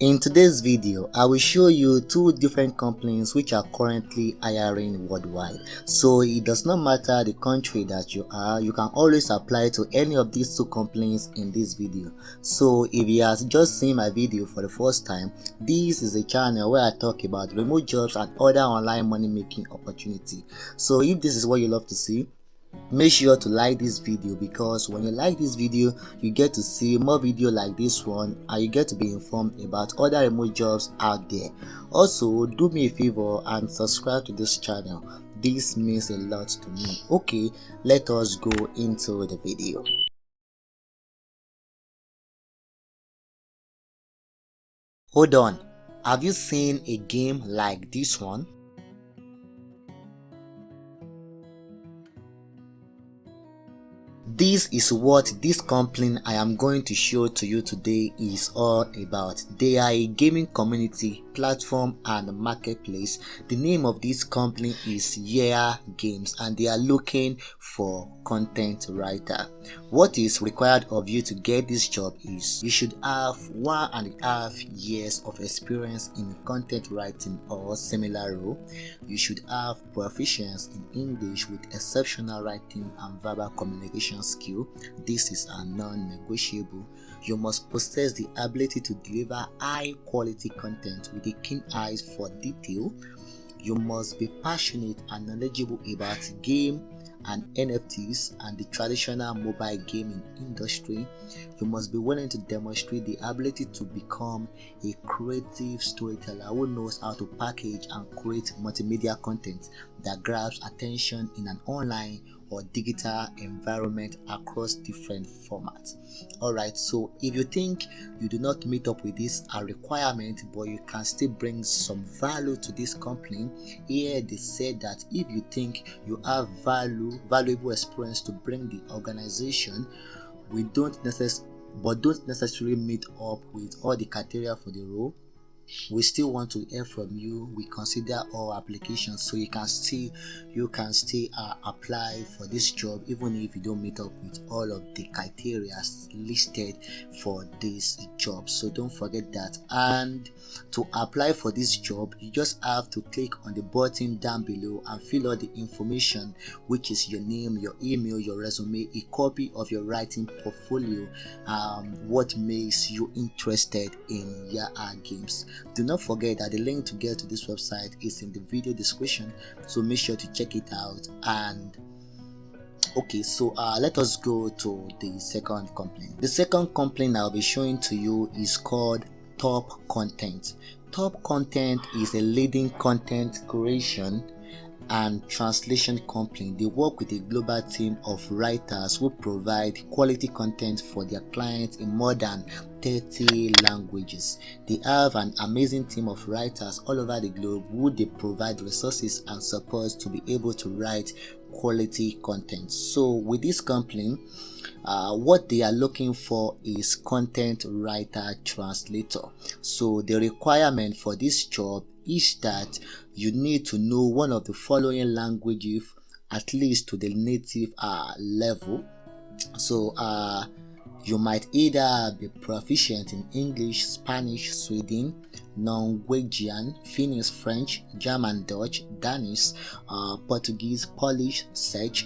In today's video, I will show you two different companies which are currently hiring worldwide. So it does not matter the country that you are, you can always apply to any of these two companies in this video. So if you have just seen my video for the first time, this is a channel where I talk about remote jobs and other online money making opportunity. So if this is what you love to see, make sure to like this video, because when you like this video you get to see more video like this one and you get to be informed about other remote jobs out there. Also, do me a favor and subscribe to this channel. This means a lot to me. Okay, let us go into the video. Hold on, have you seen a game like this one? This is what this company I am going to show to you today is all about. They are a gaming community, platform and marketplace. The name of this company is To Yeeha Games and they are looking for content writer. What is required of you to get this job is you should have 1.5 years of experience in content writing or similar role. You should have proficiency in English with exceptional writing and verbal communication skill. This is a non-negotiable. You must possess the ability to deliver high quality content with a keen eyes for detail. You must be passionate and knowledgeable about game and NFTs and the traditional mobile gaming industry. You must be willing to demonstrate the ability to become a creative storyteller who knows how to package and create multimedia content that grabs attention in an online or digital environment across different formats. Alright, so if you think you do not meet up with this requirement but you can still bring some value to this company, here they said that if you think you have valuable experience to bring the organization, don't necessarily meet up with all the criteria for the role, we still want to hear from you. We consider all applications, so you can still apply for this job even if you don't meet up with all of the criteria listed for this job. So don't forget that. And to apply for this job, you just have to click on the button down below and fill out the information, which is your name, your email, your resume, a copy of your writing portfolio, what makes you interested in Yeeha Games. Do not forget that the link to get to this website is in the video description, so make sure to check it out. And okay, so let us go to the second company. The second company I'll be showing to you is called Topcontent. Topcontent is a leading content creation and translation company. They work with a global team of writers who provide quality content for their clients in more than 30 languages. They have an amazing team of writers all over the globe who they provide resources and support to be able to write quality content. So with this company, what they are looking for is content writer translator. So the requirement for this job is that you need to know one of the following languages at least to the native level. So you might either be proficient in English, Spanish, Sweden, Norwegian, Finnish, French, German, Dutch, Danish, Portuguese, Polish, Czech,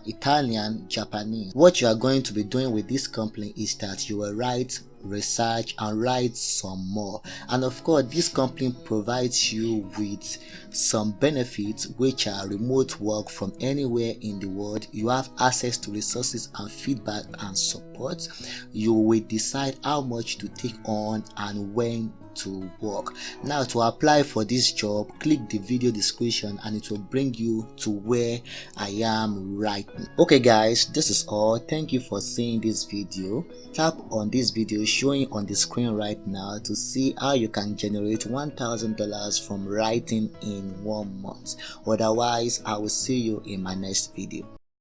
Italian, Japanese. What you are going to be doing with this company is that you will write, research and write some more. And of course, this company provides you with some benefits, which are remote work from anywhere in the world. You have access to resources and feedback and support. You will decide how much to take on and when to work. Now, to apply for this job, click the video description and it will bring you to where I am right now. Okay guys, this is all. Thank you for seeing this video. Tap on this video showing on the screen right now to see how you can generate $1,000 from writing in 1 month. Otherwise, I will see you in my next video.